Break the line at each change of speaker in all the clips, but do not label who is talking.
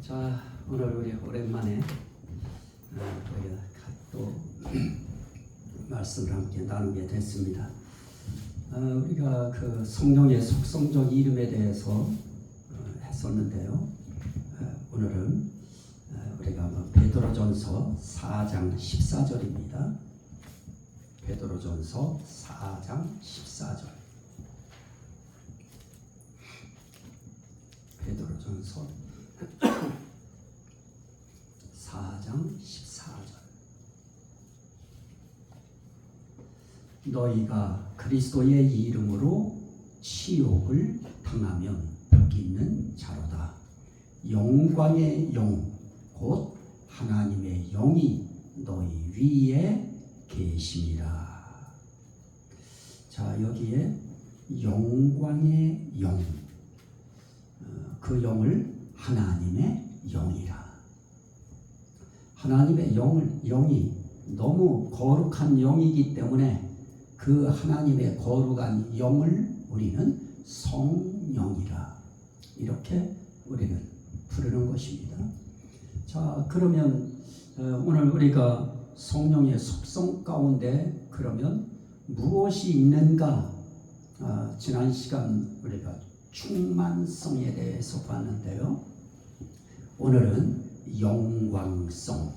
자, 오늘 우리 오랜만에 우리가 또 말씀을 함께 나누게 됐습니다. 우리가 그 성령의 속성적 이름에 대해서 했었는데요. 오늘은 우리가 한번 베드로전서 4장 14절입니다. 베드로전서 4장 14절. 베드로전서 4장 14절. 너희가 그리스도의 이름으로 치욕을 당하면 복 있는 자로다. 영광의 영 곧 하나님의 영이 너희 위에 계심이라. 자, 여기에 영광의 영, 그 영을 하나님의 영이라. 하나님의 영이 너무 거룩한 영이기 때문에 그 하나님의 거룩한 영을 우리는 성령이라 이렇게 우리는 부르는 것입니다. 자, 그러면 오늘 우리가 성령의 속성 가운데 그러면 무엇이 있는가? 지난 시간 우리가 충만성에 대해서 봤는데요. 오늘은 영광성,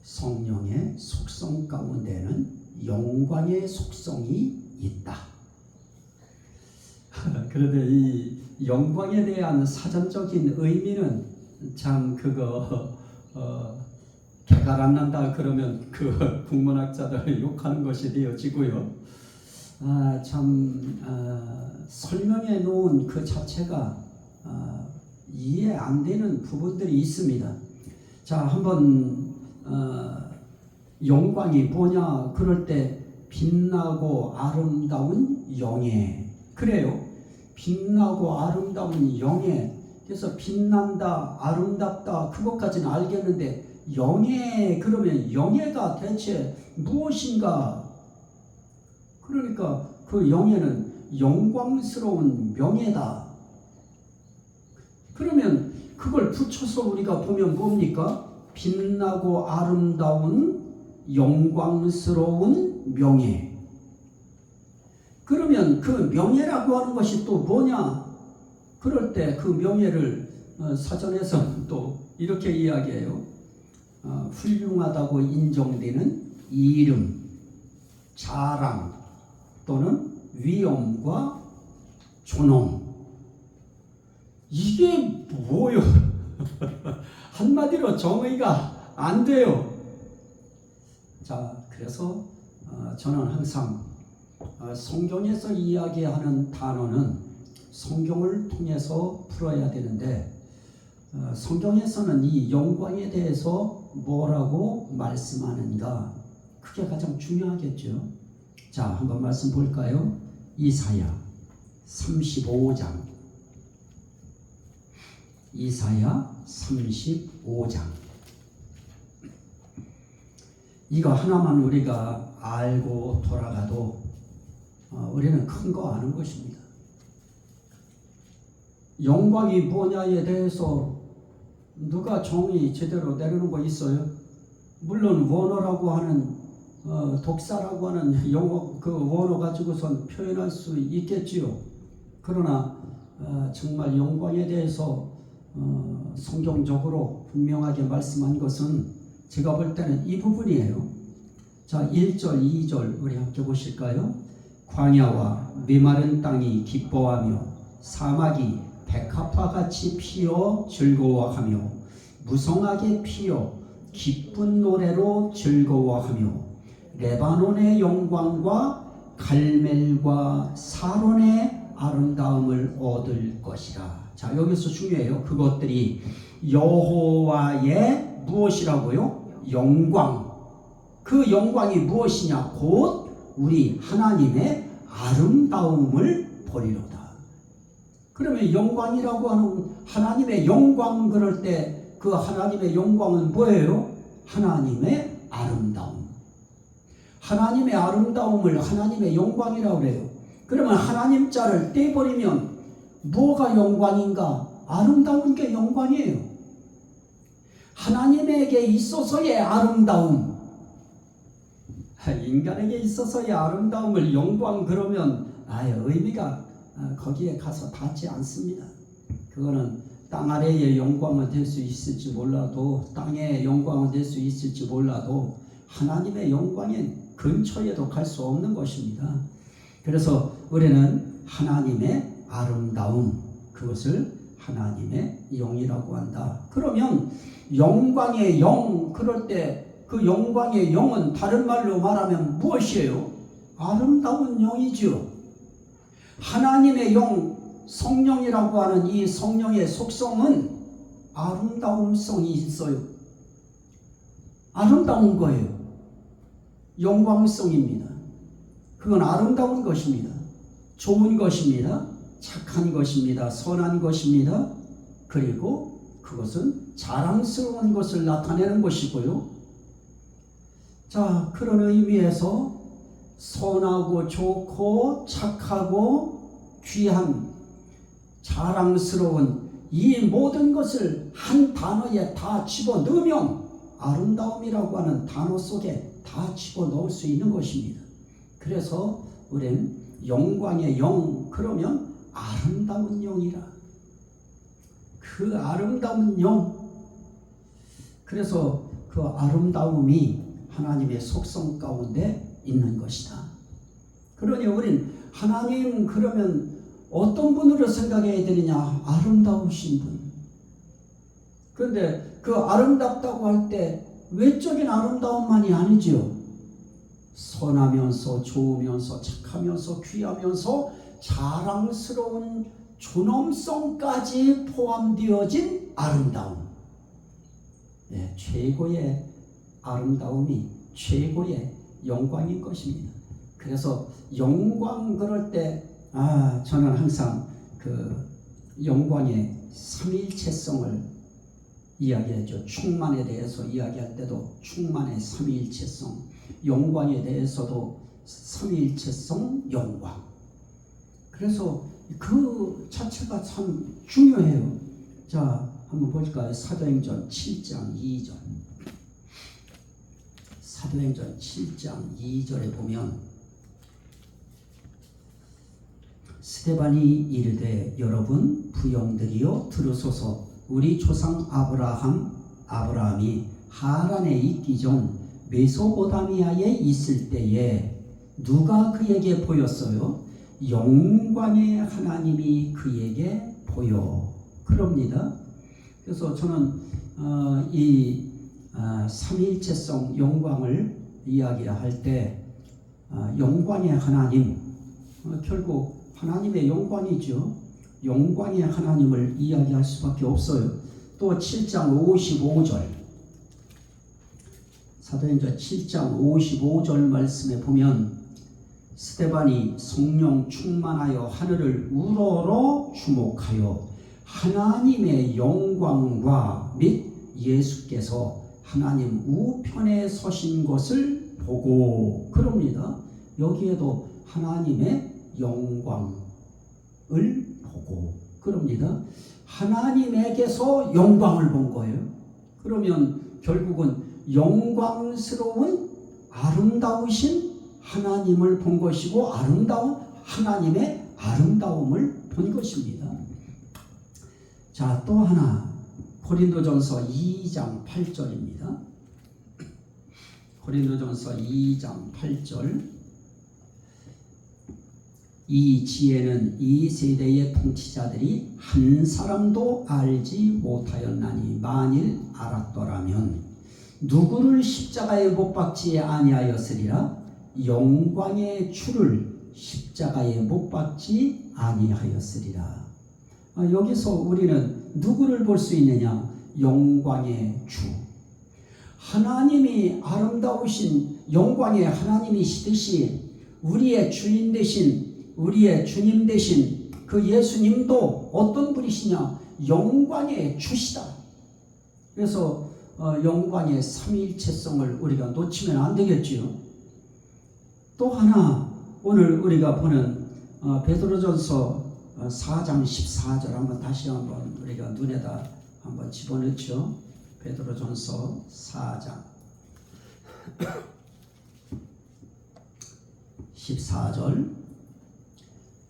성령의 속성 가운데는 영광의 속성이 있다. 그런데 이 영광에 대한 사전적인 의미는 참 개가 안 난다 그러면 그 국문학자들 욕하는 것이 되어지고요. 설명해 놓은 그 자체가 이해 안 되는 부분들이 있습니다. 자, 한번 영광이 뭐냐 그럴 때 빛나고 아름다운 영예. 그래요. 빛나고 아름다운 영예. 그래서 빛난다, 아름답다 그것까지는 알겠는데 영예, 그러면 영예가 대체 무엇인가? 그러니까 그 영예는 영광스러운 명예다. 그러면 그걸 붙여서 우리가 보면 뭡니까? 빛나고 아름다운 영광스러운 명예. 그러면 그 명예라고 하는 것이 또 뭐냐? 그럴 때 그 명예를 사전에서 또 이렇게 이야기해요. 훌륭하다고 인정되는 이름, 자랑 또는 위엄과 존엄. 이게 뭐요? 한마디로 정의가 안 돼요. 자, 그래서 저는 항상 성경에서 이야기하는 단어는 성경을 통해서 풀어야 되는데 성경에서는 이 영광에 대해서 뭐라고 말씀하는가? 그게 가장 중요하겠죠. 자, 한번 말씀 볼까요? 이사야 35장. 이사야 35장. 이거 하나만 우리가 알고 돌아가도 우리는 큰 거 아는 것입니다. 영광이 뭐냐에 대해서 누가 정의 제대로 내리는 거 있어요? 물론 원어라고 하는 독사라고 하는 영어 그 원어 가지고선 표현할 수 있겠지요. 그러나 정말 영광에 대해서 성경적으로 분명하게 말씀한 것은 제가 볼 때는 이 부분이에요. 자, 1절, 2절 우리 함께 보실까요? 광야와 메마른 땅이 기뻐하며 사막이 백합화같이 피어 즐거워하며 무성하게 피어 기쁜 노래로 즐거워하며 레바논의 영광과 갈멜과 사론의 아름다움을 얻을 것이라. 자, 여기서 중요해요. 그것들이 여호와의 무엇이라고요? 영광. 그 영광이 무엇이냐? 곧 우리 하나님의 아름다움을 보리로다. 그러면 영광이라고 하는 하나님의 영광 그럴 때 그 하나님의 영광은 뭐예요? 하나님의 아름다움. 하나님의 아름다움을 하나님의 영광이라고 그래요. 그러면 하나님 자를 떼버리면 뭐가 영광인가? 아름다운 게 영광이에요. 하나님에게 있어서의 아름다움, 인간에게 있어서의 아름다움을 영광 그러면 의미가 거기에 가서 닿지 않습니다. 그거는 땅 아래의 영광은 될 수 있을지 몰라도, 땅의 영광은 될 수 있을지 몰라도 하나님의 영광의 근처에도 갈 수 없는 것입니다. 그래서 우리는 하나님의 아름다움, 그것을 하나님의 영이라고 한다. 그러면 영광의 영, 그럴 때 그 영광의 영은 다른 말로 말하면 무엇이에요? 아름다운 영이지요. 하나님의 영, 성령이라고 하는 이 성령의 속성은 아름다움성이 있어요. 아름다운 거예요. 영광성입니다. 그건 아름다운 것입니다. 좋은 것입니다. 착한 것입니다. 선한 것입니다. 그리고 그것은 자랑스러운 것을 나타내는 것이고요. 자, 그런 의미에서 선하고 좋고 착하고 귀한, 자랑스러운 이 모든 것을 한 단어에 다 집어넣으면 아름다움이라고 하는 단어 속에 다 집어넣을 수 있는 것입니다. 그래서 우리는 영광의 영, 그러면 아름다운 영이라. 그 아름다운 영, 그래서 그 아름다움이 하나님의 속성 가운데 있는 것이다. 그러니 우린 하나님 그러면 어떤 분으로 생각해야 되느냐? 아름다우신 분. 그런데 그 아름답다고 할 때 외적인 아름다움만이 아니지요. 선하면서 좋으면서 착하면서 귀하면서 자랑스러운 존엄성까지 포함되어진 아름다움. 네, 최고의 아름다움이 최고의 영광인 것입니다. 그래서 영광 그럴 때 저는 항상 그 영광의 삼위일체성을 이야기하죠. 충만에 대해서 이야기할 때도 충만의 삼위일체성, 영광에 대해서도 삼위일체성 영광. 그래서 그 자체가 참 중요해요. 자, 한번 볼까요? 사도행전 7장 2절. 사도행전 7장 2절에 보면 스데반이 이르되 여러분 부형들이여 들으소서. 우리 조상 아브라함이 하란에 있기 전 메소포타미아에 있을 때에 누가 그에게 보였어요? 영광의 하나님이 그에게 보여. 그럽니다. 그래서 저는 이 삼위일체성 영광을 이야기할 때 영광의 하나님, 결국 하나님의 영광이죠. 영광의 하나님을 이야기할 수밖에 없어요. 또 7장 55절, 사도행전 7장 55절 말씀에 보면 스데반이 성령 충만하여 하늘을 우러러 주목하여 하나님의 영광과 및 예수께서 하나님 우편에 서신 것을 보고, 그럽니다. 여기에도 하나님의 영광을 보고, 그럽니다. 하나님에게서 영광을 본 거예요. 그러면 결국은 영광스러운 아름다우신 하나님을 본 것이고, 아름다운 하나님의 아름다움을 본 것입니다. 자, 또 하나 고린도전서 2장 8절입니다. 고린도전서 2장 8절. 이 지혜는 이 세대의 통치자들이 한 사람도 알지 못하였나니 만일 알았더라면 누구를 십자가에 못 박지 아니하였으리라. 영광의 주를 십자가에 못 박지 아니하였으리라. 여기서 우리는 누구를 볼 수 있느냐? 영광의 주. 하나님이 아름다우신 영광의 하나님이시듯이 우리의 주인 되신, 우리의 주님 되신 그 예수님도 어떤 분이시냐? 영광의 주시다. 그래서 영광의 삼위일체성을 우리가 놓치면 안 되겠지요. 또 하나 오늘 우리가 보는 베드로전서 4장 14절 한번 다시 한번 우리가 눈에다 한번 집어넣죠. 베드로전서 4장 14절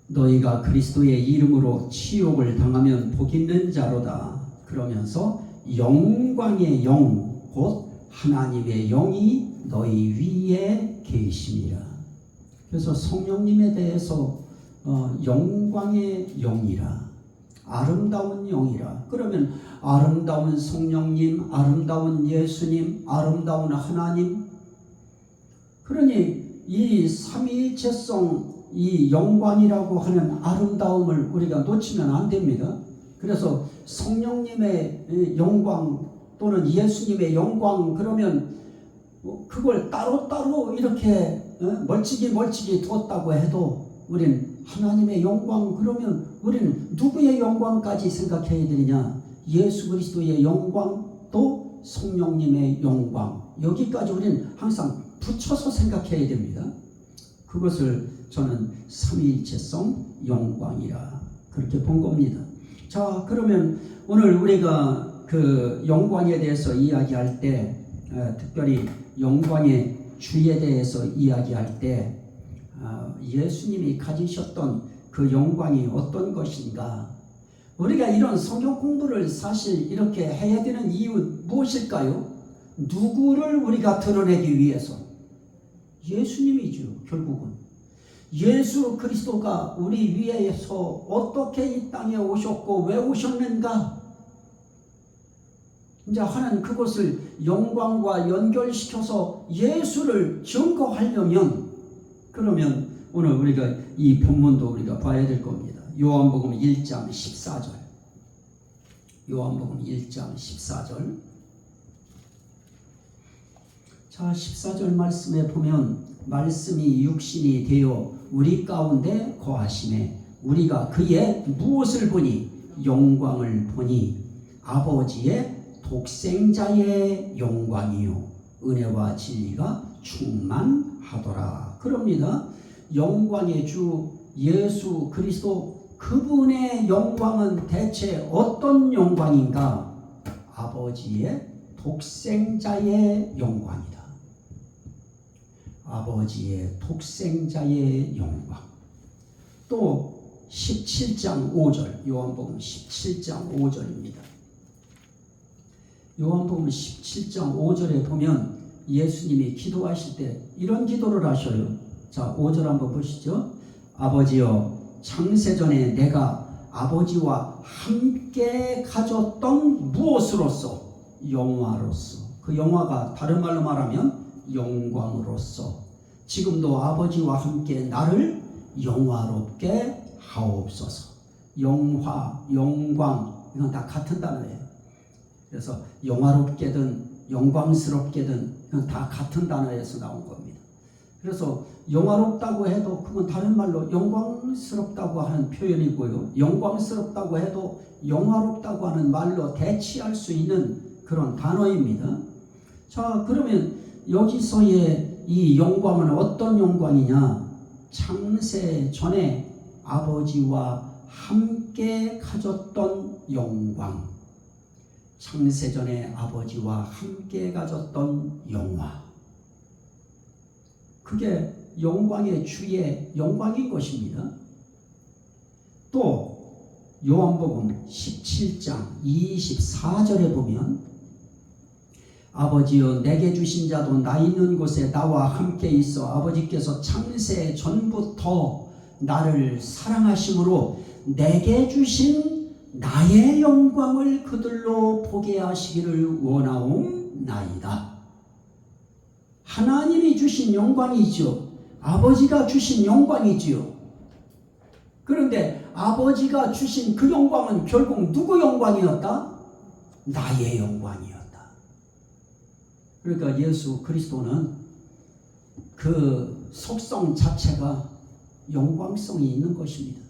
너희가 그리스도의 이름으로 치욕을 당하면 복 있는 자로다. 그러면서 영광의 영 곧 하나님의 영이 너희 위에 계심이라. 그래서 성령님에 대해서 영광의 영이라, 아름다운 영이라. 그러면 아름다운 성령님, 아름다운 예수님, 아름다운 하나님. 그러니 이 삼위일체성 이 영광이라고 하는 아름다움을 우리가 놓치면 안 됩니다. 그래서 성령님의 영광 또는 예수님의 영광 그러면 그걸 따로따로 이렇게 멀찍이 두었다고 해도 우리는 하나님의 영광 그러면 우리는 누구의 영광까지 생각해야 되느냐? 예수 그리스도의 영광 또 성령님의 영광 여기까지 우리는 항상 붙여서 생각해야 됩니다. 그것을 저는 삼위일체성 영광이라 그렇게 본 겁니다. 자, 그러면 오늘 우리가 그 영광에 대해서 이야기할 때 특별히 영광의 주에 대해서 이야기할 때 예수님이 가지셨던 그 영광이 어떤 것인가? 우리가 이런 성경 공부를 사실 이렇게 해야 되는 이유 무엇일까요? 누구를 우리가 드러내기 위해서? 예수님이죠. 결국은 예수 그리스도가 우리 위에서 어떻게 이 땅에 오셨고 왜 오셨는가 이제 하는 그것을 영광과 연결시켜서 예수를 증거하려면 그러면 오늘 우리가 이 본문도 우리가 봐야 될 겁니다. 요한복음 1장 14절 요한복음 1장 14절 자 14절 말씀에 보면 말씀이 육신이 되어 우리 가운데 거하심에 우리가 그의 무엇을 보니 영광을 보니 아버지의 독생자의 영광이요 은혜와 진리가 충만하더라. 그럽니다. 영광의 주 예수 그리스도 그분의 영광은 대체 어떤 영광인가? 아버지의 독생자의 영광이다. 아버지의 독생자의 영광. 또 17장 5절 요한복음 17장 5절입니다. 요한복음 17장 5절에 보면 예수님이 기도하실 때 이런 기도를 하셔요. 자 5절 한번 보시죠. 아버지여 창세전에 내가 아버지와 함께 가졌던 무엇으로서? 영화로서. 그 영화가 다른 말로 말하면 영광으로서 지금도 아버지와 함께 나를 영화롭게 하옵소서. 영화, 영광 이건 다 같은 단어예요. 그래서 영화롭게든 영광스럽게든 이건 다 같은 단어에서 나온 겁니다. 그래서 영화롭다고 해도 그건 다른 말로 영광스럽다고 하는 표현이고요. 영광스럽다고 해도 영화롭다고 하는 말로 대치할 수 있는 그런 단어입니다. 자, 그러면 여기서의 이 영광은 어떤 영광이냐? 창세 전에 아버지와 함께 가졌던 영광. 창세 전에 아버지와 함께 가졌던 영화. 그게 영광의 주의 영광인 것입니다. 또 요한복음 17장 24절에 보면 아버지여 내게 주신 자도 나 있는 곳에 나와 함께 있어 아버지께서 창세 전부터 나를 사랑하심으로 내게 주신 나의 영광을 그들로 보게 하시기를 원하옵나이다. 하나님이 주신 영광이죠. 아버지가 주신 영광이지요. 그런데 아버지가 주신 그 영광은 결국 누구 영광이었다? 나의 영광이었다. 그러니까 예수 그리스도는 그 속성 자체가 영광성이 있는 것입니다.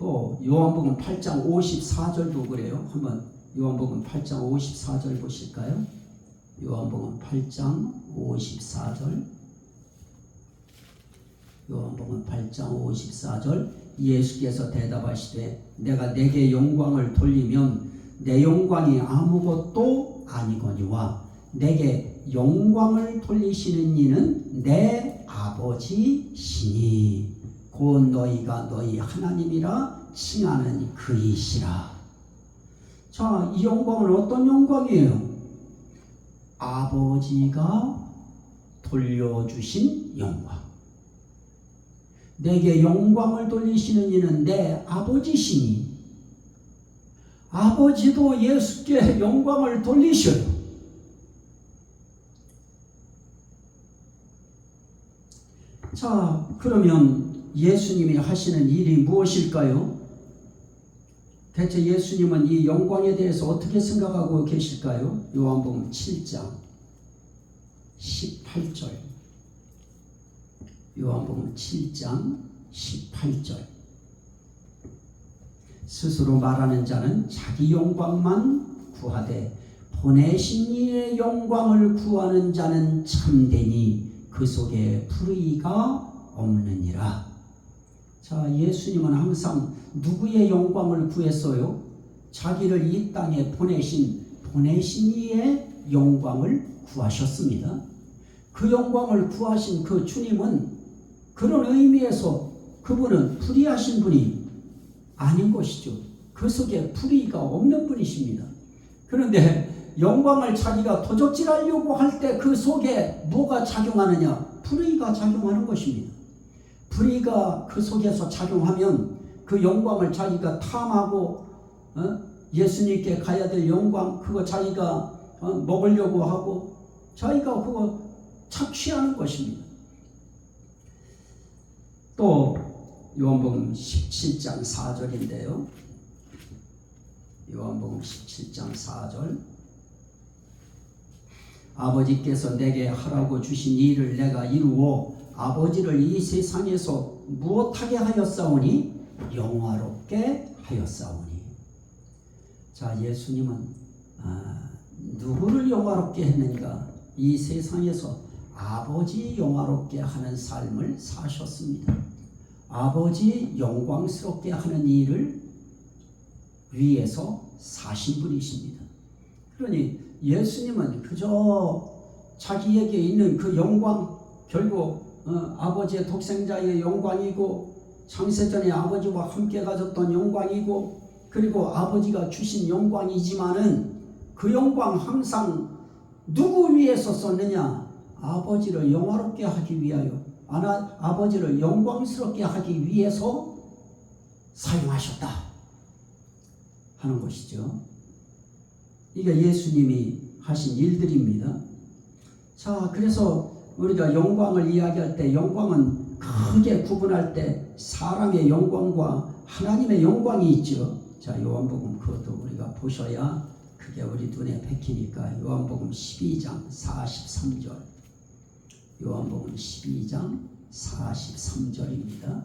또 요한복음 8장 54절도 그래요. 한번 요한복음 8장 54절 보실까요? 요한복음 8장 54절 요한복음 8장 54절 예수께서 대답하시되 내가 내게 영광을 돌리면 내 영광이 아무것도 아니거니와 내게 영광을 돌리시는 이는 내 아버지시니 곧 너희가 너희 하나님이라 칭하는 그이시라. 자, 이 영광은 어떤 영광이에요? 아버지가 돌려주신 영광. 내게 영광을 돌리시는 이는 내 아버지시니 아버지도 예수께 영광을 돌리셔요. 자, 그러면 예수님이 하시는 일이 무엇일까요? 대체 예수님은 이 영광에 대해서 어떻게 생각하고 계실까요? 요한복음 7장 18절. 요한복음 7장 18절. 스스로 말하는 자는 자기 영광만 구하되 보내신 이의 영광을 구하는 자는 참되니 그 속에 불의가 없느니라. 자, 예수님은 항상 누구의 영광을 구했어요? 자기를 이 땅에 보내신 이의 영광을 구하셨습니다. 그 영광을 구하신 그 주님은 그런 의미에서 그분은 불의하신 분이 아닌 것이죠. 그 속에 불의가 없는 분이십니다. 그런데 영광을 자기가 도적질하려고 할 때 그 속에 뭐가 작용하느냐? 불의가 작용하는 것입니다. 불의가 그 속에서 작용하면 그 영광을 자기가 탐하고 예수님께 가야 될 영광 그거 자기가 먹으려고 하고 자기가 그거 착취하는 것입니다. 또 요한복음 17장 4절인데요. 요한복음 17장 4절. 아버지께서 내게 하라고 주신 일을 내가 이루어 아버지를 이 세상에서 무엇하게 하였사오니 영화롭게 하였사오니. 자, 예수님은 누구를 영화롭게 했는가? 이 세상에서 아버지 영화롭게 하는 삶을 사셨습니다. 아버지 영광스럽게 하는 일을 위해서 사신 분이십니다. 그러니 예수님은 그저 자기에게 있는 그 영광, 결국 아버지의 독생자의 영광이고 창세전에 아버지와 함께 가졌던 영광이고 그리고 아버지가 주신 영광이지만은 그 영광 항상 누구 위해서 썼느냐? 아버지를 영화롭게 하기 위하여, 아버지를 영광스럽게 하기 위해서 사용하셨다 하는 것이죠. 이게 예수님이 하신 일들입니다. 자, 그래서 우리가 영광을 이야기할 때 영광은 크게 구분할 때 사람의 영광과 하나님의 영광이 있죠. 자, 요한복음 그것도 우리가 보셔야 그게 우리 눈에 박히니까 요한복음 12장 43절. 요한복음 12장 43절입니다.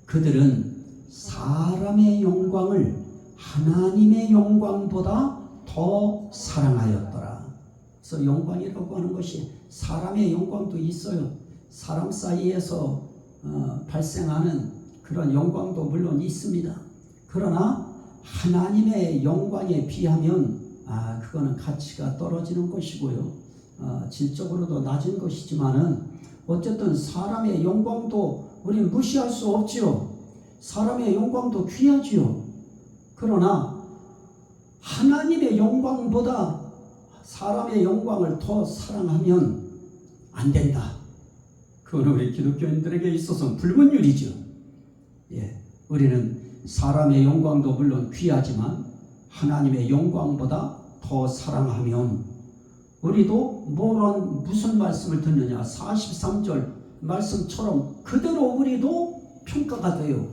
그들은 사람의 영광을 하나님의 영광보다 더 사랑하였더라. 그래서 영광이라고 하는 것이 사람의 영광도 있어요. 사람 사이에서 발생하는 그런 영광도 물론 있습니다. 그러나 하나님의 영광에 비하면 그거는 가치가 떨어지는 것이고요. 질적으로도 낮은 것이지만은 어쨌든 사람의 영광도 우리는 무시할 수 없지요. 사람의 영광도 귀하지요. 그러나 하나님의 영광보다 사람의 영광을 더 사랑하면 안 된다. 그건 우리 기독교인들에게 있어서는 불문율이죠. 예, 우리는 사람의 영광도 물론 귀하지만 하나님의 영광보다 더 사랑하면 우리도 무슨 말씀을 듣느냐? 43절 말씀처럼 그대로 우리도 평가가 돼요.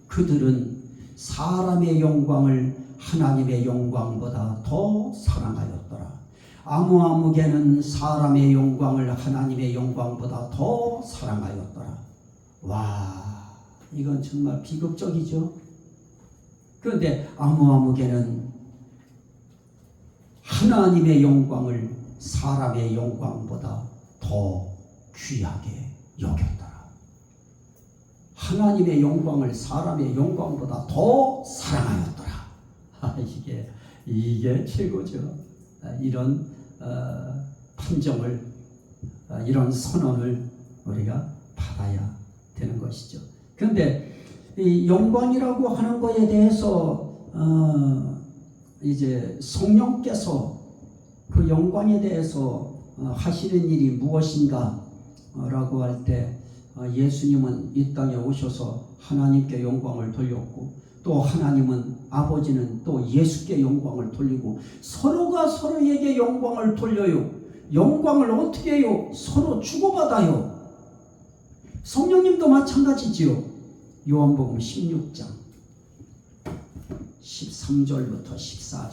그들은 사람의 영광을 하나님의 영광보다 더 사랑하였더라. 아무개는 사람의 영광을 하나님의 영광보다 더 사랑하였더라. 와, 이건 정말 비극적이죠. 그런데 아무개는 하나님의 영광을 사람의 영광보다 더 귀하게 여겼더라. 하나님의 영광을 사람의 영광보다 더 사랑하였더라. 이게 최고죠. 이런 판정을, 이런 선언을 우리가 받아야 되는 것이죠. 그런데 이 영광이라고 하는 것에 대해서 이제 성령께서 그 영광에 대해서 하시는 일이 무엇인가 라고 할 때, 예수님은 이 땅에 오셔서 하나님께 영광을 돌렸고, 또 하나님은, 아버지는 또 예수께 영광을 돌리고, 서로가 서로에게 영광을 돌려요. 영광을 어떻게 해요? 서로 주고받아요. 성령님도 마찬가지지요. 요한복음 16장 13절부터 14절.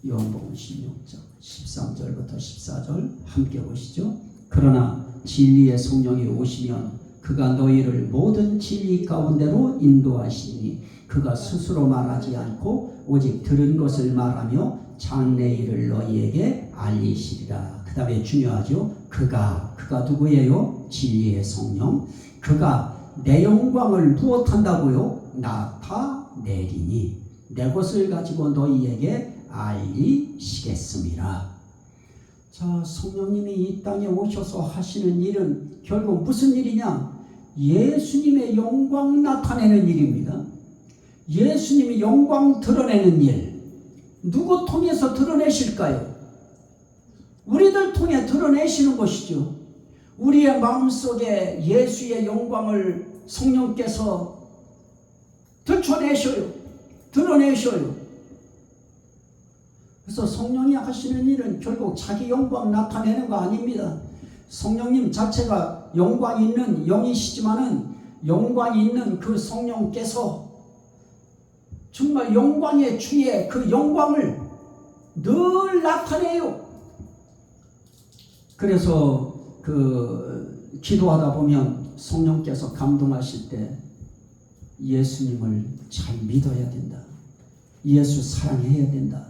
요한복음 16장 13절부터 14절 함께 보시죠. 그러나 진리의 성령이 오시면 그가 너희를 모든 진리 가운데로 인도하시니 그가 스스로 말하지 않고 오직 들은 것을 말하며 장래 일을 너희에게 알리시리라. 그 다음에 중요하죠. 그가 누구예요? 진리의 성령. 그가 내 영광을 무엇한다고요? 나타내리니 내 것을 가지고 너희에게 알리시겠습니다. 자, 성령님이 이 땅에 오셔서 하시는 일은 결국 무슨 일이냐? 예수님의 영광 나타내는 일입니다. 예수님이 영광 드러내는 일. 누구 통해서 드러내실까요? 우리들 통해 드러내시는 것이죠. 우리의 마음속에 예수의 영광을 성령께서 들춰내셔요. 드러내셔요. 그래서 성령이 하시는 일은 결국 자기 영광 나타내는 거 아닙니다. 성령님 자체가 영광 있는 영이시지만은 영광이 있는 그 성령께서 정말 영광의 주의 그 영광을 늘 나타내요. 그래서 기도하다 보면 성령께서 감동하실 때 예수님을 잘 믿어야 된다. 예수 사랑해야 된다.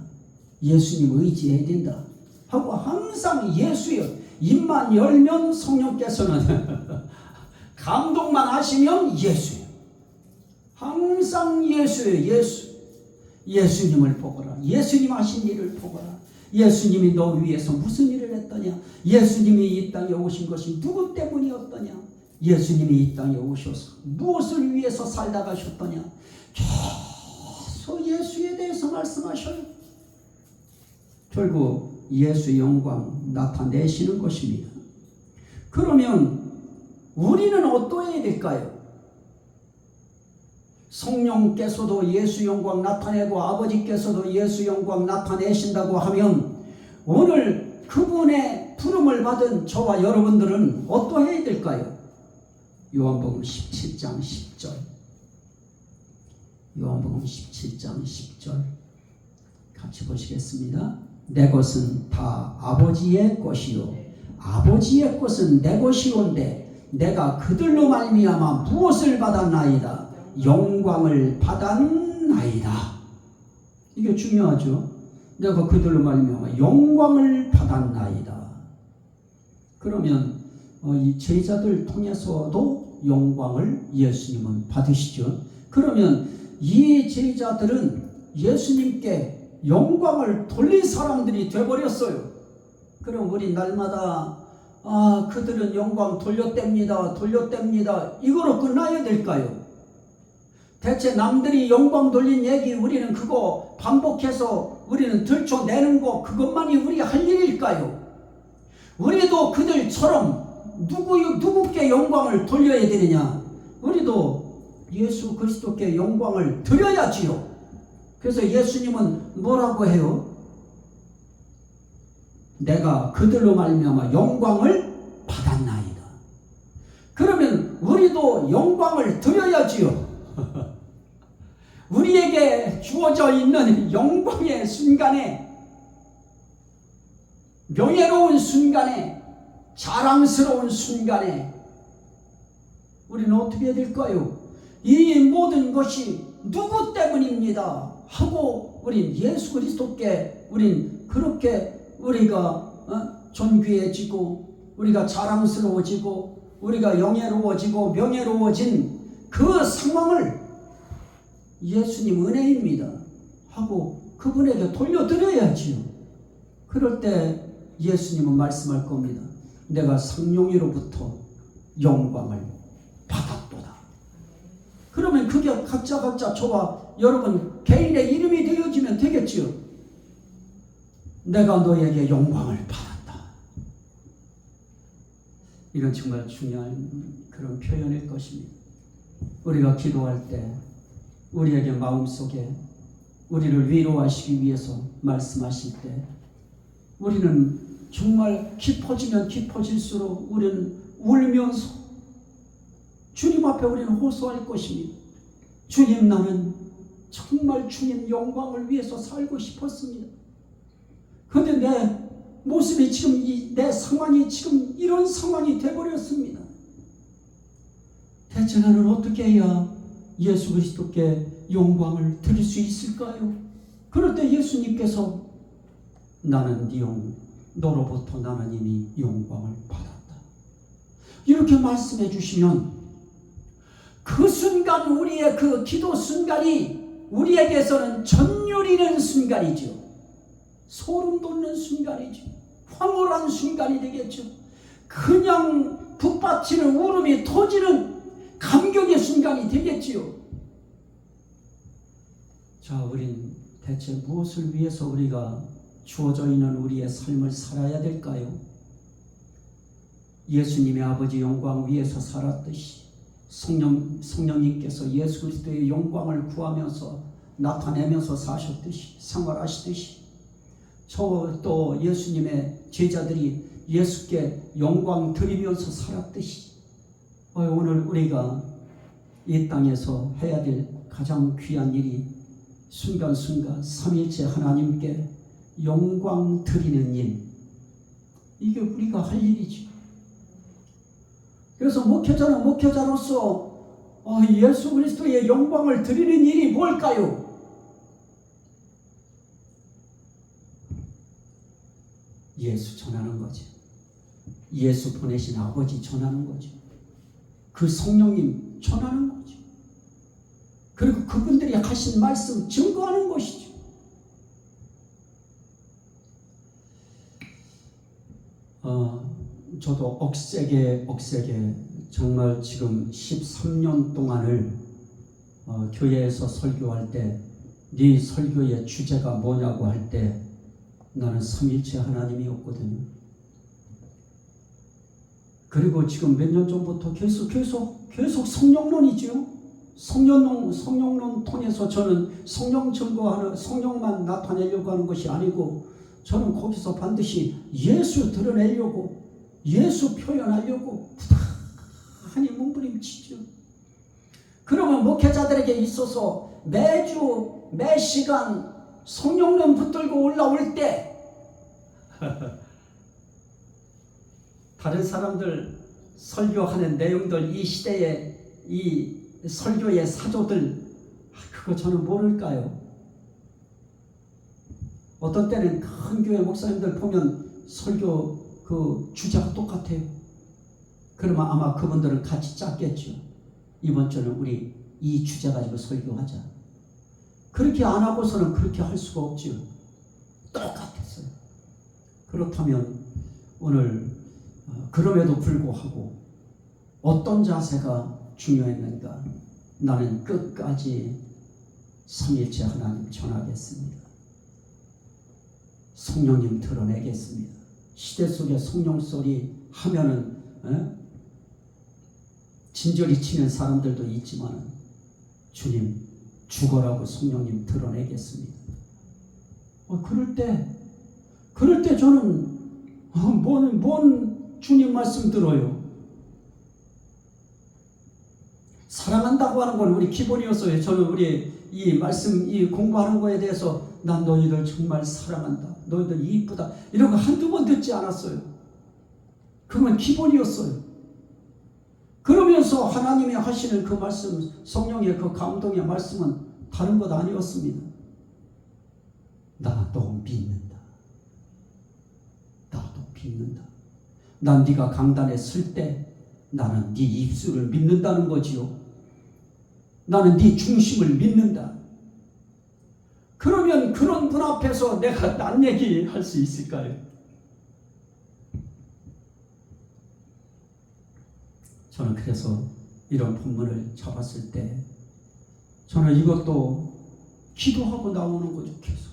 예수님 의지해야 된다. 하고 항상 예수의 입만 열면 성령께서는 감동만 하시면 예수예요. 항상 예수예요. 예수님을 보거라. 예수님 하신 일을 보거라. 예수님이 너 위해서 무슨 일을 했더냐? 예수님이 이 땅에 오신 것이 누구 때문이었더냐? 예수님이 이 땅에 오셔서 무엇을 위해서 살다 가셨더냐? 계속 예수에 대해서 말씀하셔요. 결국 예수의 영광 나타내시는 것입니다. 그러면 우리는 어떠해야 될까요? 성령께서도 예수 영광 나타내고 아버지께서도 예수 영광 나타내신다고 하면 오늘 그분의 부름을 받은 저와 여러분들은 어떠해야 될까요? 요한복음 17장 10절. 요한복음 17장 10절 같이 보시겠습니다. 내 것은 다 아버지의 것이요 아버지의 것은 내 것이온데 내가 그들로 말미암아 무엇을 받았나이다? 영광을 받았나이다. 이게 중요하죠. 내가 그들로 말미암아 영광을 받았나이다. 그러면 이 제자들 통해서도 영광을 예수님은 받으시죠. 그러면 이 제자들은 예수님께 영광을 돌린 사람들이 되어버렸어요. 그럼 우리 날마다 그들은 영광 돌렸답니다. 이거로 끝나야 될까요? 대체 남들이 영광 돌린 얘기 우리는 그거 반복해서 우리는 들춰내는 거 그것만이 우리 할 일일까요? 우리도 그들처럼 누구께 영광을 돌려야 되느냐? 우리도 예수 그리스도께 영광을 드려야지요. 그래서 예수님은 뭐라고 해요? 내가 그들로 말미암아 영광을 받았나이다. 그러면 우리도 영광을 드려야지요. 우리에게 주어져 있는 영광의 순간에, 명예로운 순간에, 자랑스러운 순간에 우리는 어떻게 해야 될까요? 이 모든 것이 누구 때문입니다 하고 우린 예수 그리스도께 우린 그렇게 우리가 존귀해지고 우리가 자랑스러워지고 우리가 영예로워지고 명예로워진 그 상황을 예수님 은혜입니다 하고 그분에게 돌려드려야지요. 그럴 때 예수님은 말씀할 겁니다. 내가 성령으로부터 영광을 받았도다. 그러면 그게 각자 저와 여러분 개인의 이름이 되어지면 되겠지요. 내가 너에게 영광을 받았다. 이건 정말 중요한 그런 표현일 것입니다. 우리가 기도할 때 우리에게 마음속에 우리를 위로하시기 위해서 말씀하실 때 우리는 정말 깊어지면 깊어질수록 우리는 울면서 주님 앞에 우리는 호소할 것입니다. 주님, 나는 정말 주님 영광을 위해서 살고 싶었습니다. 그런데 내 모습이 지금 내 상황이 지금 이런 상황이 되어버렸습니다. 대체 나는 어떻게 해야 예수 그리스도께 영광을 드릴 수 있을까요? 그럴 때 예수님께서 나는 너로부터 나는 이미 영광을 받았다. 이렇게 말씀해 주시면 그 순간 우리의 그 기도 순간이 우리에게서는 전율이는 순간이죠. 소름 돋는 순간이죠. 황홀한 순간이 되겠죠. 그냥 북받치는 울음이 터지는 감격의 순간이 되겠지요. 자, 우린 대체 무엇을 위해서 우리가 주어져 있는 우리의 삶을 살아야 될까요? 예수님의 아버지 영광 위에서 살았듯이 성령님께서 예수 그리스도의 영광을 구하면서 나타내면서 사셨듯이 생활하시듯이 저 또 예수님의 제자들이 예수께 영광 드리면서 살았듯이 오늘 우리가 이 땅에서 해야 될 가장 귀한 일이 순간순간 삼위일체 하나님께 영광 드리는 일, 이게 우리가 할 일이지. 그래서 목회자는 목회자로서 예수 그리스도의 영광을 드리는 일이 뭘까요? 예수 전하는 거지. 예수 보내신 아버지 전하는 거지. 그 성령님 전하는 거지. 그리고 그분들이 하신 말씀 증거하는 것이죠. 저도 억세게 정말 지금 13년 동안을 교회에서 설교할 때 네 설교의 주제가 뭐냐고 할 때 나는 삼위일체 하나님이었거든요. 그리고 지금 몇 년 전부터 계속 성령론이죠. 성령론 통해서 저는 성령 증거하는, 성령만 나타내려고 하는 것이 아니고 저는 거기서 반드시 예수 드러내려고, 예수 표현하려고 부단히 몸부림치죠. 그러면 목회자들에게 있어서 매주 매 시간 성령론 붙들고 올라올 때 다른 사람들 설교하는 내용들, 이 시대의 이 설교의 사조들, 그거 저는 모를까요? 어떤 때는 큰 교회 목사님들 보면 설교 그 주제가 똑같아요. 그러면 아마 그분들은 같이 짰겠죠. 이번 주는 우리 이 주제 가지고 설교하자. 그렇게 안 하고서는 그렇게 할 수가 없죠. 똑같았어요. 그렇다면 오늘 그럼에도 불구하고 어떤 자세가 중요했는가? 나는 끝까지 삼위일체 하나님 전하겠습니다. 성령님 드러내겠습니다. 시대 속에 성령 소리 하면은 진저리 치는 사람들도 있지만 주님 죽어라고 성령님 드러내겠습니다. 그럴 때 저는 뭔 주님 말씀 들어요. 사랑한다고 하는 건 우리 기본이었어요. 저는 우리 이 말씀 이 공부하는 거에 대해서 난 너희들 정말 사랑한다. 너희들 이쁘다. 이런 거 한두 번 듣지 않았어요. 그건 기본이었어요. 그러면서 하나님이 하시는 그 말씀, 성령의 그 감동의 말씀은 다른 것 아니었습니다. 나도 믿는다. 나도 믿는다. 난 네가 강단에 설 때 나는 네 입술을 믿는다는 거지요. 나는 네 중심을 믿는다. 그러면 그런 분 앞에서 내가 딴 얘기 할 수 있을까요? 저는 그래서 이런 본문을 잡았을 때 저는 이것도 기도하고 나오는 거죠. 계속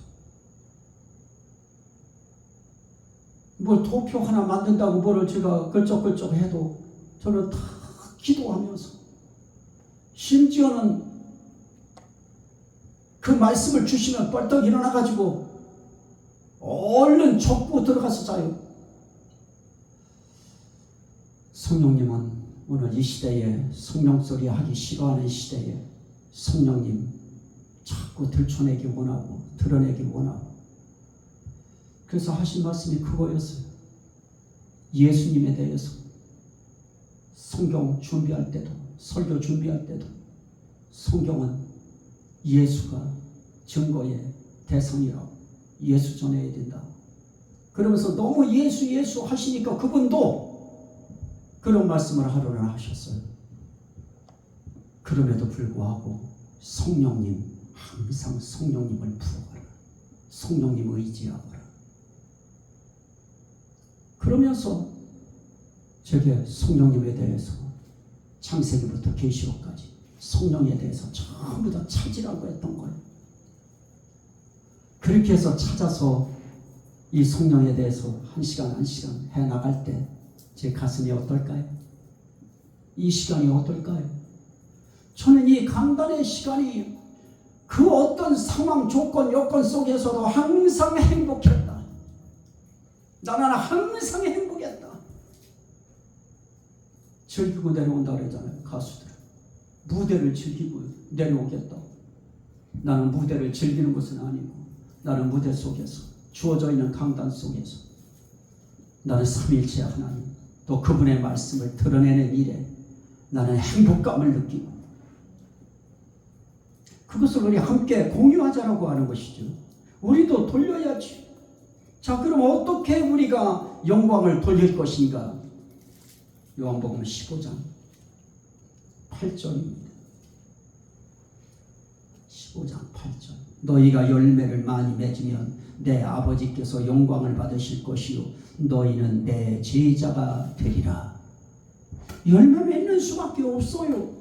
뭘 도표 하나 만든다고 뭐를 제가 끌적끌적 해도 저는 다 기도하면서, 심지어는 그 말씀을 주시면 벌떡 일어나가지고 얼른 족구 들어가서 자요. 성령님은 오늘 이 시대에 성령 소리 하기 싫어하는 시대에 성령님 자꾸 들춰내기 원하고 드러내기 원하고, 그래서 하신 말씀이 그거였어요. 예수님에 대해서 성경 준비할 때도, 설교 준비할 때도 성경은 예수가 증거의 대상이라고, 예수 전해야 된다. 그러면서 너무 예수 하시니까 그분도 그런 말씀을 하루는 하셨어요. 그럼에도 불구하고 성령님, 항상 성령님을 부어라. 성령님 의지하거라. 그러면서 제게 성령님에 대해서 창세기부터 계시록까지 성령에 대해서 전부 다 찾으라고 했던 거예요. 그렇게 해서 찾아서 이 성령에 대해서 한 시간 해나갈 때 제 가슴이 어떨까요? 이 시간이 어떨까요? 저는 이 강단의 시간이 그 어떤 상황, 조건, 여건 속에서도 항상 행복했다. 나는 항상 행복했다. 즐기고 내려온다 그러잖아요. 가수들 무대를 즐기고 내려오겠다. 나는 무대를 즐기는 것은 아니고, 나는 무대 속에서 주어져 있는 강단 속에서 나는 삼위일체 하나님 또 그분의 말씀을 드러내는 일에 나는 행복감을 느끼고, 그것을 우리 함께 공유하자라고 하는 것이죠. 우리도 돌려야지. 자, 그럼 어떻게 우리가 영광을 돌릴 것인가? 요한복음 15장 8절입니다. 15장 8절. 너희가 열매를 많이 맺으면 내 아버지께서 영광을 받으실 것이요 너희는 내 제자가 되리라. 열매 맺는 수밖에 없어요.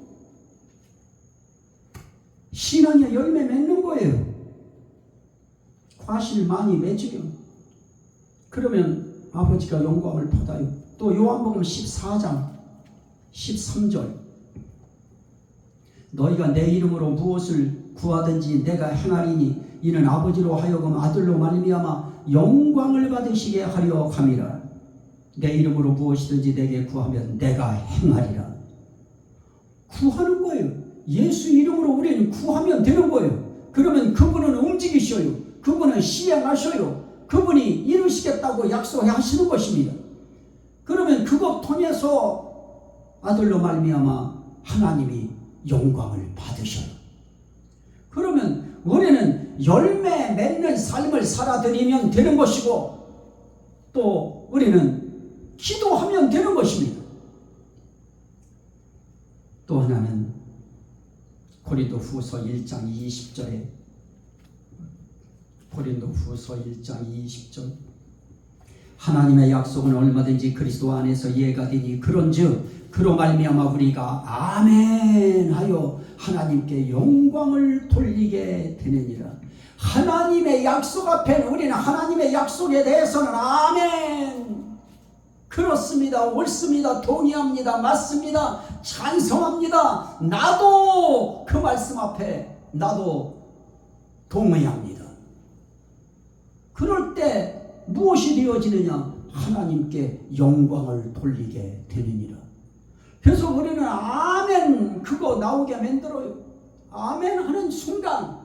신앙의 열매 맺는 거예요. 과실 많이 맺으면, 그러면 아버지가 영광을 받아요. 또 요한복음 14장 13절. 너희가 내 이름으로 무엇을 구하든지 내가 행하리니 이는 아버지로 하여금 아들로 말미암아 영광을 받으시게 하려 함이라. 내 이름으로 무엇이든지 내게 구하면 내가 행하리라. 구하는 거예요. 예수 이름으로 우리는 구하면 되는 거예요. 그러면 그분은 움직이셔요. 그분은 시행하셔요. 그분이 이루시겠다고 약속하시는 것입니다. 그러면 그것 통해서 아들로 말미암아 하나님이 영광을 받으셔요. 그러면 우리는 열매 맺는 삶을 살아드리면 되는 것이고, 또 우리는 기도하면 되는 것입니다. 또 하나는 고린도후서 1장 20절에, 고린도후서 1장 20절, 하나님의 약속은 얼마든지 그리스도 안에서 이해가 되니 그런즉 그로 말미암아 우리가 아멘 하여 하나님께 영광을 돌리게 되느니라. 하나님의 약속 앞에는 우리는 하나님의 약속에 대해서는 아멘, 그렇습니다, 옳습니다, 동의합니다, 맞습니다, 찬성합니다, 나도 그 말씀 앞에 나도 동의합니다. 그럴 때 무엇이 되어지느냐? 하나님께 영광을 돌리게 되느니라. 그래서 우리는 아멘 그거 나오게 만들어요. 아멘 하는 순간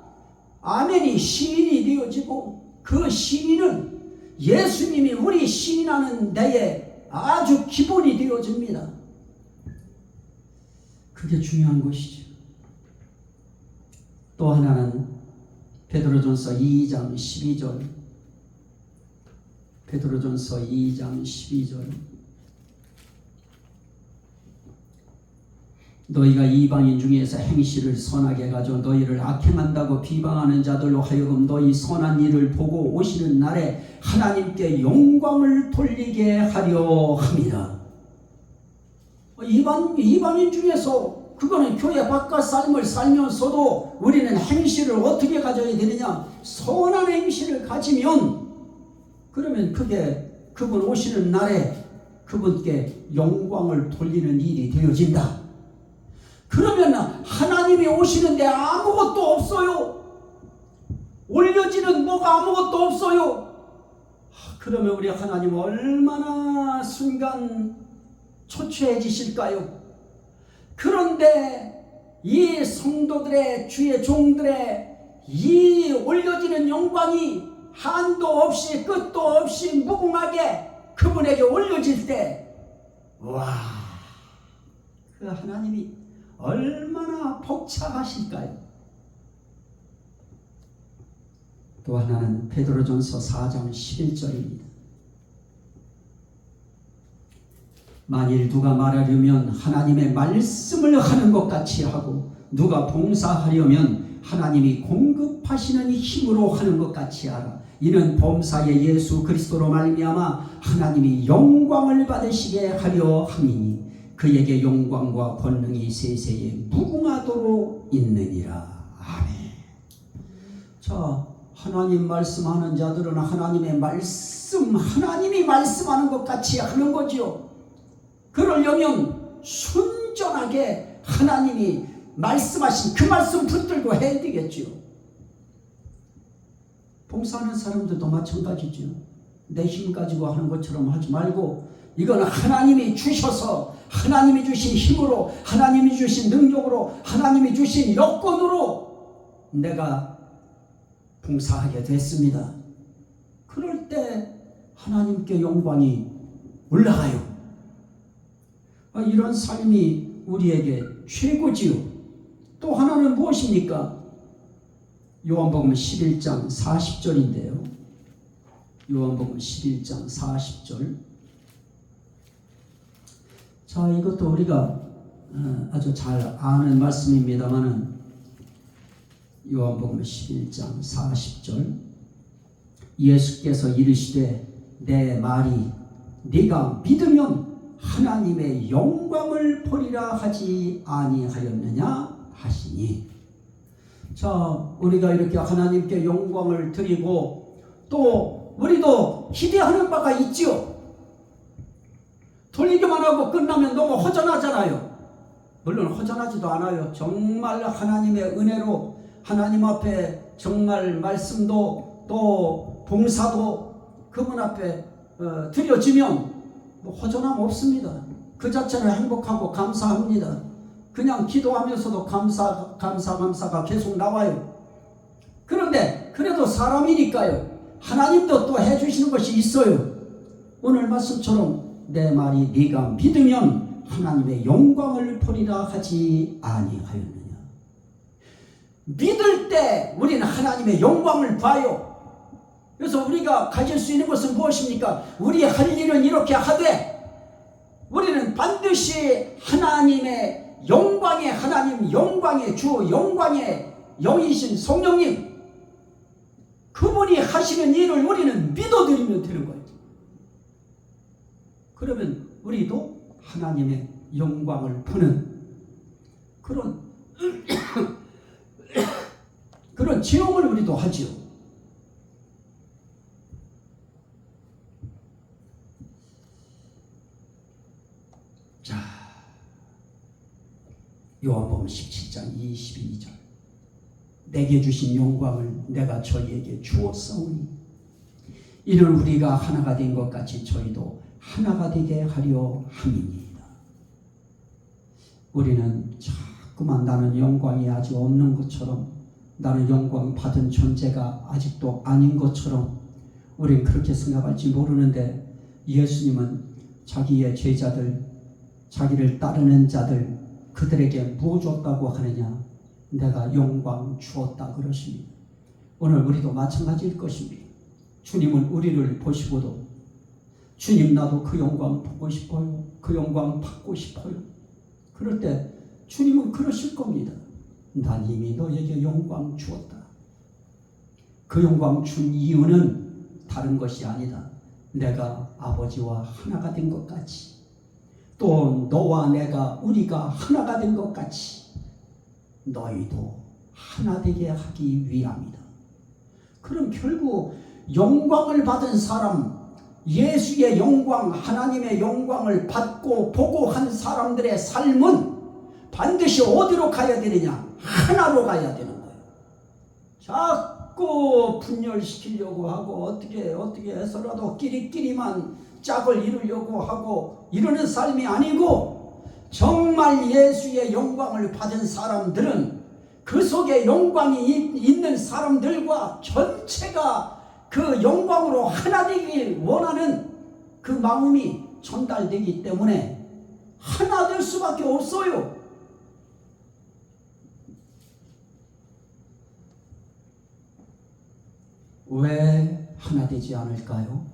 아멘이 시인이 되어지고, 그 시인은 예수님이 우리 시인하는 데에 아주 기본이 되어집니다. 그게 중요한 것이죠. 또 하나는 베드로전서 2장 12절, 베드로전서 2장 12절. 너희가 이방인 중에서 행실을 선하게 가져 너희를 악행한다고 비방하는 자들로 하여금 너희 선한 일을 보고 오시는 날에 하나님께 영광을 돌리게 하려 함이라. 이방인 중에서 그거는 교회 바깥 삶을 살면서도 우리는 행실을 어떻게 가져야 되느냐? 선한 행실을 가지면 그러면 그게 그분 오시는 날에 그분께 영광을 돌리는 일이 되어진다. 그러면 하나님이 오시는데 아무것도 없어요. 올려지는 뭐가 아무것도 없어요. 그러면 우리 하나님 얼마나 순간 초췌해지실까요? 그런데 이 성도들의 주의 종들의 이 올려지는 영광이 한도 없이 끝도 없이 무궁하게 그분에게 올려질 때, 와, 그 하나님이 얼마나 복잡하실까요? 또 하나는 베드로전서 4장 11절입니다. 만일 누가 말하려면 하나님의 말씀을 하는 것 같이 하고 누가 봉사하려면 하나님이 공급하시는 힘으로 하는 것 같이 하라. 이는 범사의 예수 그리스도로 말미암아 하나님이 영광을 받으시게 하려 함이니 그에게 영광과 권능이 세세에 무궁하도록 있느니라. 아멘. 자, 하나님 말씀하는 자들은 하나님의 말씀, 하나님이 말씀하는 것 같이 하는 거지요. 그러려면 순전하게 하나님이 말씀하신 그 말씀 붙들고 해야 되겠지요. 봉사하는 사람들도 마찬가지죠. 내 힘 가지고 하는 것처럼 하지 말고 이건 하나님이 주셔서 하나님이 주신 힘으로 하나님이 주신 능력으로 하나님이 주신 여건으로 내가 봉사하게 됐습니다. 그럴 때 하나님께 영광이 올라가요. 이런 삶이 우리에게 최고지요. 또 하나는 무엇입니까? 요한복음 11장 40절인데요. 요한복음 11장 40절. 자, 이것도 우리가 아주 잘 아는 말씀입니다만은 요한복음 11장 40절. 예수께서 이르시되 내 말이 네가 믿으면 하나님의 영광을 보리라 하지 아니하였느냐 하시니. 자, 우리가 이렇게 하나님께 영광을 드리고 또 우리도 기대하는 바가 있지요. 돌리기만 하고 끝나면 너무 허전하잖아요. 물론 허전하지도 않아요. 정말 하나님의 은혜로 하나님 앞에 정말 말씀도 또 봉사도 그분 앞에 드려지면 뭐 허전함 없습니다. 그 자체는 행복하고 감사합니다. 그냥 기도하면서도 감사가 계속 나와요. 그런데 그래도 사람이니까요. 하나님도 또 해주시는 것이 있어요. 오늘 말씀처럼 내 말이 네가 믿으면 하나님의 영광을 보리라 하지 아니하였느냐. 믿을 때 우리는 하나님의 영광을 봐요. 그래서 우리가 가질 수 있는 것은 무엇입니까? 우리 할 일은 이렇게 하되 우리는 반드시 하나님의 영광의 하나님, 영광의 주, 영광의 영이신 성령님 그분이 하시는 일을 우리는 믿어드리면 되는 거예요. 그러면 우리도 하나님의 영광을 보는 그런 체험을 우리도 하지요. 자, 요한복음 17장 22절. 내게 주신 영광을 내가 저희에게 주었사오니 이는 우리가 하나가 된 것 같이 저희도 하나가 되게 하려 함이니이다. 우리는 자꾸만 나는 영광이 아직 없는 것처럼, 나는 영광 받은 존재가 아직도 아닌 것처럼 우리는 그렇게 생각할지 모르는데, 예수님은 자기의 제자들, 자기를 따르는 자들, 그들에게 뭐 줬다고 하느냐? 내가 영광 주었다 그러십니다. 오늘 우리도 마찬가지일 것입니다. 주님은 우리를 보시고도 주님 나도 그 영광 보고 싶어요. 그 영광 받고 싶어요. 그럴 때 주님은 그러실 겁니다. 난 이미 너에게 영광 주었다. 그 영광 준 이유는 다른 것이 아니다. 내가 아버지와 하나가 된 것 같이, 또 너와 내가 우리가 하나가 된 것 같이 너희도 하나 되게 하기 위함이다. 그럼 결국 영광을 받은 사람, 예수의 영광, 하나님의 영광을 받고 보고 한 사람들의 삶은 반드시 어디로 가야 되느냐? 하나로 가야 되는 거예요. 자꾸 분열시키려고 하고 어떻게 해서라도 끼리끼리만 짝을 이루려고 하고 이러는 삶이 아니고, 정말 예수의 영광을 받은 사람들은 그 속에 영광이 있는 사람들과 전체가 그 영광으로 하나 되길 원하는 그 마음이 전달되기 때문에 하나 될 수밖에 없어요. 왜 하나 되지 않을까요?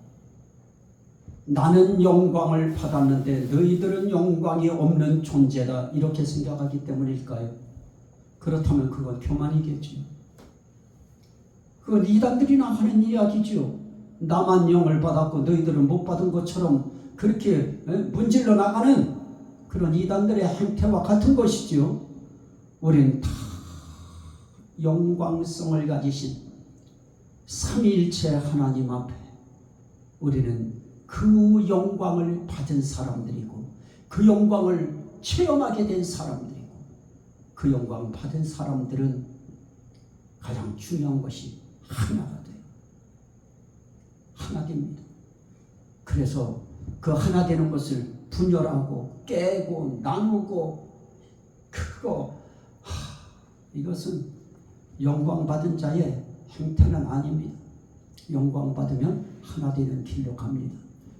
나는 영광을 받았는데 너희들은 영광이 없는 존재다, 이렇게 생각하기 때문일까요? 그렇다면 그건 교만이겠죠. 그건 이단들이나 하는 이야기죠. 나만 영을 받았고 너희들은 못 받은 것처럼 그렇게 문질러 나가는 그런 이단들의 행태와 같은 것이죠. 우리는 다 영광성을 가지신 삼위일체 하나님 앞에 우리는 그 영광을 받은 사람들이고, 그 영광을 체험하게 된 사람들이고, 그 영광 받은 사람들은 가장 중요한 것이 하나가 돼요. 하나 됩니다. 그래서 그 하나 되는 것을 분열하고 깨고 나누고 이것은 영광 받은 자의 행태는 아닙니다. 영광 받으면 하나 되는 길로 갑니다.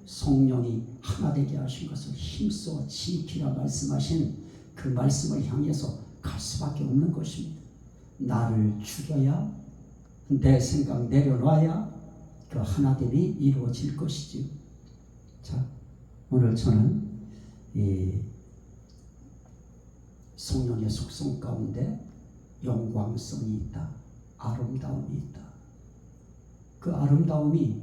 성령이 하나 되게 하신 것을 힘써 지키라 말씀하신 그 말씀을 향해서 갈 수밖에 없는 것입니다. 나를 죽여야, 내 생각 내려놔야 그 하나됨이 이루어질 것이지요. 자, 오늘 저는 이 성령의 속성 가운데 영광성이 있다, 아름다움이 있다. 그 아름다움이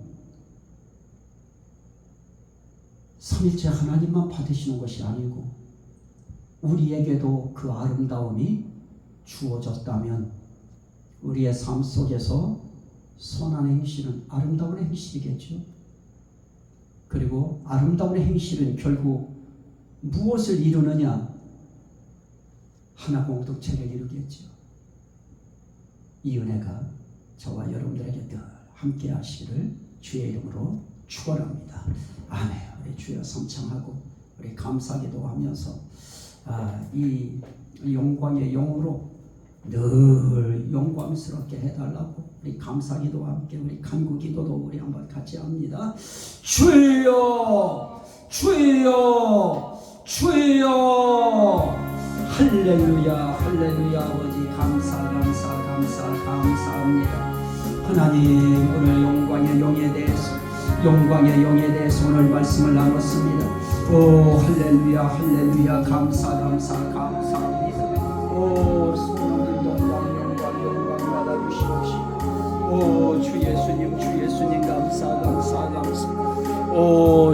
삼위일체 하나님만 받으시는 것이 아니고 우리에게도 그 아름다움이 주어졌다면 우리의 삶 속에서 선한 행실은 아름다운 행실이겠죠. 그리고 아름다운 행실은 결국 무엇을 이루느냐? 하나 공동체를 이루겠죠. 이 은혜가 저와 여러분들에게 늘 함께 하시기를 주의 이름으로 축원합니다. 아멘. 우리 주여 성창하고 우리 감사기도 하면서 이 영광의 영으로 늘 영광스럽게 해달라고 우리 감사기도와 함께 우리 간구기도도 우리 한번 같이 합니다. 주여 주여 주여. 할렐루야 할렐루야. 아버지 감사합니다. 하나님, 오늘 영광의 영에 대해서 오늘 말씀을 나눴습니다. 오 할렐루야 감사합니다. 오 수많은 영광 받아주시옵시고, 오 주 예수님 감사. 오